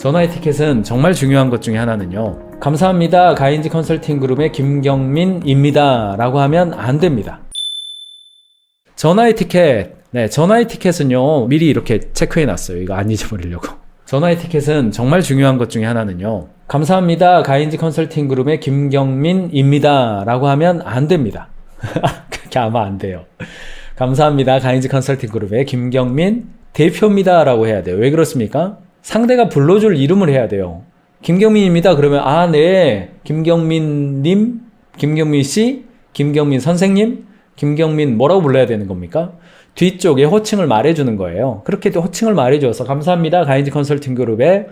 전화 에티켓은 정말 중요한 것 중에 하나는요. 감사합니다. 가인지 컨설팅 그룹의 김경민입니다. 라고 하면 안 됩니다. 전화 에티켓. 네, 전화 에티켓은요. 미리 이렇게 체크해 놨어요. 이거 안 잊어버리려고. 전화 에티켓은 정말 중요한 것 중에 하나는요. 감사합니다. 가인지 컨설팅 그룹의 김경민입니다. 라고 하면 안 됩니다. 그렇게 아마 안 돼요. 감사합니다. 가인지 컨설팅 그룹의 김경민 대표입니다. 라고 해야 돼요. 왜 그렇습니까? 상대가 불러줄 이름을 해야 돼요. 김경민입니다. 그러면 아, 네. 김경민님, 김경민씨, 김경민 선생님, 김경민 뭐라고 불러야 되는 겁니까? 뒤쪽에 호칭을 말해주는 거예요. 그렇게 호칭을 말해줘서 감사합니다. 가인지 컨설팅 그룹의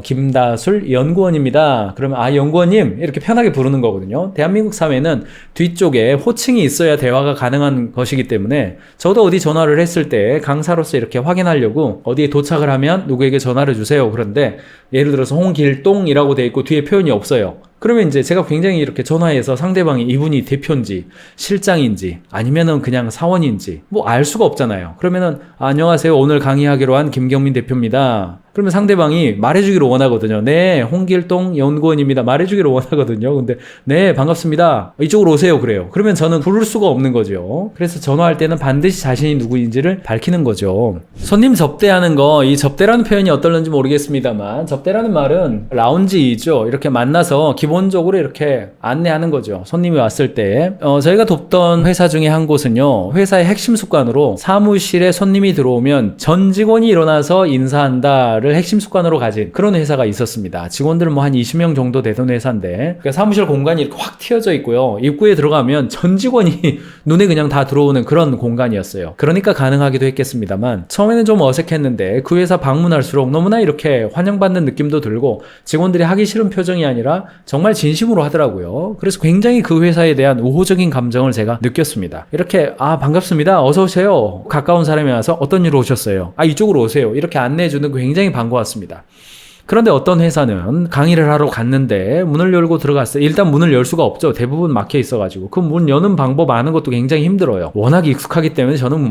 김다술 연구원입니다. 그러면 아, 연구원님 이렇게 편하게 부르는 거거든요. 대한민국 사회는 뒤쪽에 호칭이 있어야 대화가 가능한 것이기 때문에 저도 어디 전화를 했을 때 강사로서 이렇게 확인하려고 어디에 도착을 하면 누구에게 전화를 주세요. 그런데 예를 들어서 홍길동이라고 돼 있고 뒤에 표현이 없어요. 그러면 이제 제가 굉장히 이렇게 전화해서 상대방이 이분이 대표인지 실장인지 아니면은 그냥 사원인지 뭐 알 수가 없잖아요. 그러면은 안녕하세요. 오늘 강의하기로 한 김경민 대표입니다. 그러면 상대방이 말해주기를 원하거든요. 네, 홍길동 연구원입니다. 말해주기를 원하거든요. 근데 네, 반갑습니다. 이쪽으로 오세요. 그래요. 그러면 저는 부를 수가 없는 거죠. 그래서 전화할 때는 반드시 자신이 누구인지를 밝히는 거죠. 손님 접대하는 거, 이 접대라는 표현이 어떨는지 모르겠습니다만 접대라는 말은 라운지이죠. 이렇게 만나서 기본적으로 이렇게 안내하는 거죠. 손님이 왔을 때 저희가 돕던 회사 중에 한 곳은요. 회사의 핵심 습관으로 사무실에 손님이 들어오면 전 직원이 일어나서 인사한다 를 핵심 습관으로 가진 그런 회사가 있었습니다. 직원들 한 20명 정도 되던 회사인데 그러니까 사무실 공간이 이렇게 확 튀어져 있고요. 입구에 들어가면 전 직원이 눈에 그냥 다 들어오는 그런 공간이었어요. 그러니까 가능하기도 했겠습니다만 처음에는 좀 어색했는데 그 회사 방문할수록 너무나 이렇게 환영받는 느낌도 들고 직원들이 하기 싫은 표정이 아니라 정말 진심으로 하더라고요. 그래서 굉장히 그 회사에 대한 우호적인 감정을 제가 느꼈습니다. 이렇게 아, 반갑습니다. 어서 오세요. 가까운 사람이 와서 어떤 일로 오셨어요? 아, 이쪽으로 오세요. 이렇게 안내해주는 거 굉장히 반가웠습니다. 그런데 어떤 회사는 강의를 하러 갔는데 문을 열고 들어갔어요. 일단 문을 열 수가 없죠. 대부분 막혀 있어가지고 그 문 여는 방법 아는 것도 굉장히 힘들어요. 워낙 익숙하기 때문에 저는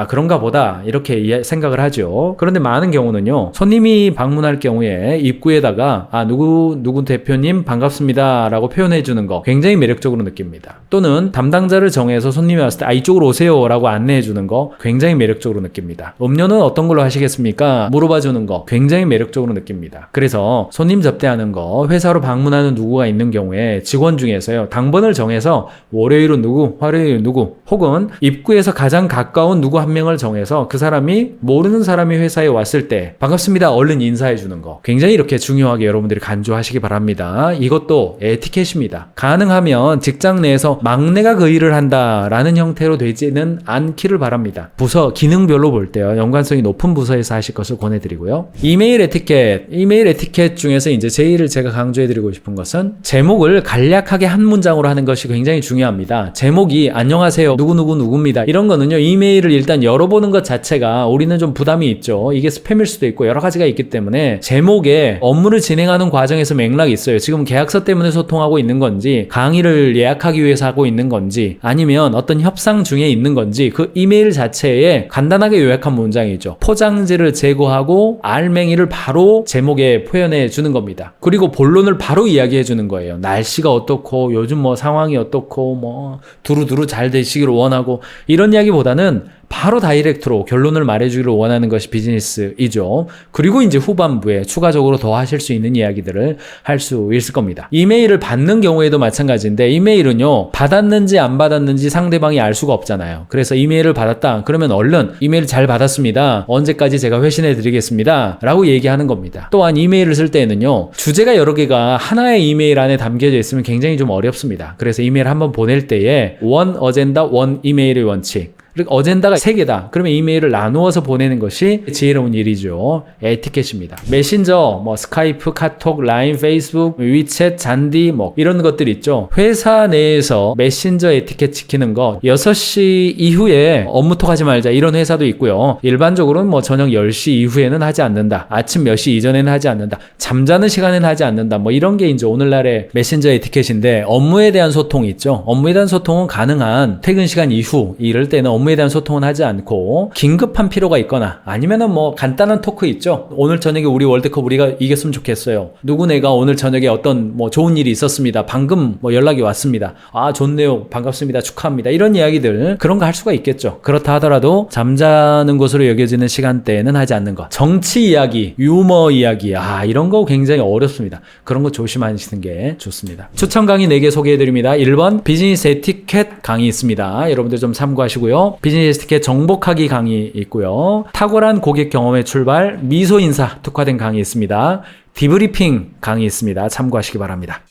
그런가 보다 이렇게 생각을 하죠. 그런데 많은 경우는요. 손님이 방문할 경우에 입구에다가 누구 대표님 반갑습니다 라고 표현해 주는 거 굉장히 매력적으로 느낍니다. 또는 담당자를 정해서 손님이 왔을 때 이쪽으로 오세요 라고 안내해 주는 거 굉장히 매력적으로 느낍니다. 음료는 어떤 걸로 하시겠습니까? 물어봐 주는 거 굉장히 매력적으로 느낍니다. 그래서 손님 접대하는 거 회사로 방문하는 누구가 있는 경우에 직원 중에서요. 당번을 정해서 월요일은 누구, 화요일은 누구 혹은 입구에서 가장 가까운 누구 한 명을 정해서 그 사람이 모르는 사람이 회사에 왔을 때 반갑습니다. 얼른 인사해 주는 거 굉장히 이렇게 중요하게 여러분들이 간주하시기 바랍니다. 이것도 에티켓입니다. 가능하면 직장 내에서 막내가 그 일을 한다라는 형태로 되지는 않기를 바랍니다. 부서 기능별로 볼 때요. 연관성이 높은 부서에서 하실 것을 권해드리고요. 이메일 에티켓 중에서 이제 제일 제가 강조해드리고 싶은 것은 제목을 간략하게 한 문장으로 하는 것이 굉장히 중요합니다. 제목이 안녕하세요 누구입니다. 이런 거는요. 이메일을 일단 열어보는 것 자체가 우리는 좀 부담이 있죠. 이게 스팸일 수도 있고 여러 가지가 있기 때문에 제목에 업무를 진행하는 과정에서 맥락이 있어요. 지금 계약서 때문에 소통하고 있는 건지 강의를 예약하기 위해서 하고 있는 건지 아니면 어떤 협상 중에 있는 건지 그 이메일 자체에 간단하게 요약한 문장이죠. 포장지를 제거하고 알맹이를 바로 제목에 표현해 주는 겁니다. 그리고 본론을 바로 이야기해 주는 거예요. 날씨가 어떻고 요즘 상황이 어떻고 두루두루 잘 되시기를 원하고 이런 이야기보다는 바로 다이렉트로 결론을 말해주기를 원하는 것이 비즈니스이죠. 그리고 이제 후반부에 추가적으로 더 하실 수 있는 이야기들을 할 수 있을 겁니다. 이메일을 받는 경우에도 마찬가지인데 이메일은요. 받았는지 안 받았는지 상대방이 알 수가 없잖아요. 그래서 이메일을 받았다. 그러면 얼른 이메일 잘 받았습니다. 언제까지 제가 회신해 드리겠습니다. 라고 얘기하는 겁니다. 또한 이메일을 쓸 때에는요. 주제가 여러 개가 하나의 이메일 안에 담겨져 있으면 굉장히 좀 어렵습니다. 그래서 이메일 한번 보낼 때에 원 어젠다 원 이메일의 원칙 어젠다가 3개다. 그러면 이메일을 나누어서 보내는 것이 지혜로운 일이죠. 에티켓입니다. 메신저, 스카이프, 카톡, 라인, 페이스북, 위챗, 잔디 이런 것들 있죠. 회사 내에서 메신저 에티켓 지키는 거 6시 이후에 업무톡 하지 말자 이런 회사도 있고요. 일반적으로는 저녁 10시 이후에는 하지 않는다. 아침 몇 시 이전에는 하지 않는다. 잠자는 시간에는 하지 않는다. 이런 게 이제 오늘날의 메신저 에티켓인데 업무에 대한 소통이 있죠. 업무에 대한 소통은 가능한 퇴근 시간 이후 이럴 때는 업무에 대한 소통은 하지 않고 긴급한 필요가 있거나 아니면은 뭐 간단한 토크 있죠. 오늘 저녁에 우리 월드컵 우리가 이겼으면 좋겠어요. 누구네가 오늘 저녁에 어떤 뭐 좋은 일이 있었습니다. 방금 뭐 연락이 왔습니다. 아, 좋네요. 반갑습니다. 축하합니다. 이런 이야기들 그런 거 할 수가 있겠죠. 그렇다 하더라도 잠자는 것으로 여겨지는 시간대에는 하지 않는 것. 정치 이야기, 유머 이야기, 이런 거 굉장히 어렵습니다. 그런 거 조심하시는 게 좋습니다. 추천 강의 4개 소개해드립니다. 1번 비즈니스 에티켓 강의 있습니다. 여러분들 좀 참고하시고요. 비즈니스 에티켓 정복하기 강의 있고요. 탁월한 고객 경험의 출발, 미소 인사 특화된 강의 있습니다. 디브리핑 강의 있습니다. 참고하시기 바랍니다.